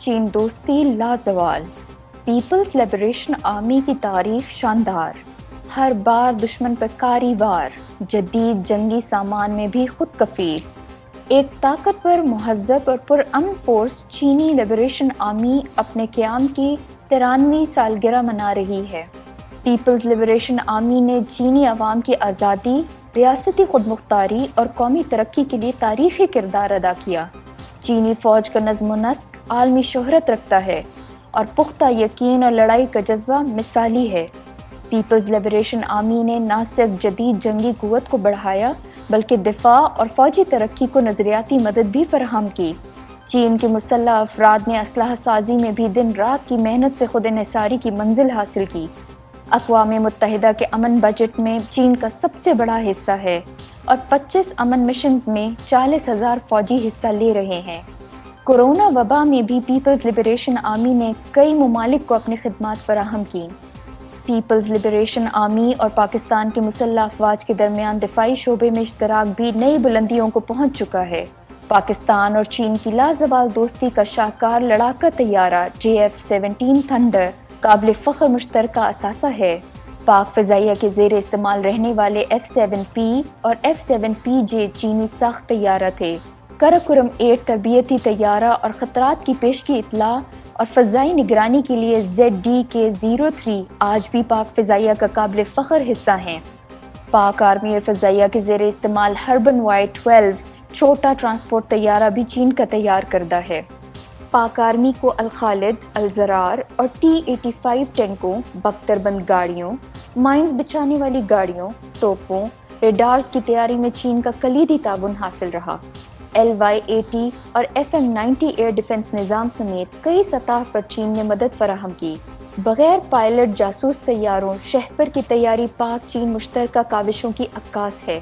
چین دوستی لازوال، Peoples liberation army کی تاریخ شاندار، ہر بار دشمن پر کاری وار، جدید جنگی سامان میں بھی خود کفیل، ایک طاقتور مہذب اور پرامن فورس چینی لبریشن آرمی اپنے قیام کی 93ویں سالگرہ منا رہی ہے۔ پیپلز لبریشن آرمی نے چینی عوام کی آزادی، ریاستی خود مختاری اور قومی ترقی کے لیے تاریخی کردار ادا کیا۔ چینی فوج کا نظم و نسق عالمی شہرت رکھتا ہے اور پختہ یقین اور لڑائی کا جذبہ مثالی ہے۔ پیپلز لبریشن آرمی نے نہ صرف جدید جنگی قوت کو بڑھایا بلکہ دفاع اور فوجی ترقی کو نظریاتی مدد بھی فراہم کی۔ چین کے مسلح افراد نے اسلحہ سازی میں بھی دن رات کی محنت سے خود انحصاری کی منزل حاصل کی۔ اقوام متحدہ کے امن بجٹ میں چین کا سب سے بڑا حصہ ہے اور 25 امن مشنز میں 40,000 فوجی حصہ لے رہے ہیں۔ کورونا وبا میں بھی پیپلز لبریشن آرمی نے کئی ممالک کو اپنی خدمات فراہم کی۔ پیپلز لبریشن آرمی اور پاکستان کے مسلح افواج کے درمیان دفاعی شعبے میں اشتراک بھی نئی بلندیوں کو پہنچ چکا ہے۔ پاکستان اور چین کی لازوال دوستی کا شاہکار لڑاکا طیارہ JF-17 تھنڈر قابل فخر مشترکہ اثاثہ ہے۔ پاک فضائیہ کے زیر استعمال رہنے والے F-7P اور F-7PJ چینی ساخت طیارہ تھے۔ کراکورم 8 تربیتی طیارہ اور خطرات کی پیشگی اطلاع اور فضائی نگرانی کے لیے ZDK-03 آج بھی پاک فضائیہ کا قابل فخر حصہ ہیں۔ پاک آرمی اور فضائیہ کے زیر استعمال ہربن Y-12 چھوٹا ٹرانسپورٹ طیارہ بھی چین کا تیار کردہ ہے۔ پاک آرمی کو الخالد، الزرار اور T-85 ٹینکوں، بختر بند گاڑیوں، مائنز بچھانے والی گاڑیوں، توپوں، ریڈارز کی تیاری میں چین کا کلیدی تعاون حاصل رہا۔ LY-80 اور FM-90 ایئر ڈیفنس نظام سمیت کئی سطح پر چین نے مدد فراہم کی۔ بغیر پائلٹ جاسوس طیاروں شہپر کی تیاری پاک چین مشترکہ کاوشوں کی عکاس ہے۔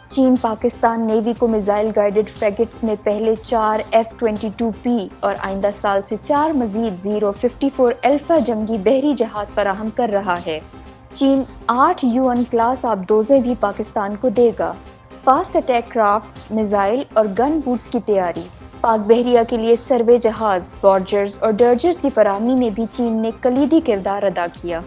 چین پاکستان نیوی کو میزائل گائیڈڈ فریگیٹس میں پہلے 4 F-22P اور آئندہ سال سے 4 مزید 054 الفا جنگی بحری جہاز فراہم کر رہا ہے۔ چین 8 UN کلاس آبدوزیں بھی پاکستان کو دے گا۔ فاسٹ اٹیک کرافٹس، میزائل اور گن بوٹس کی تیاری۔ پاک بحریہ کے لیے سروے جہاز، بارجرز اور ڈرجرز کی فراہمی میں بھی چین نے کلیدی کردار ادا کیا۔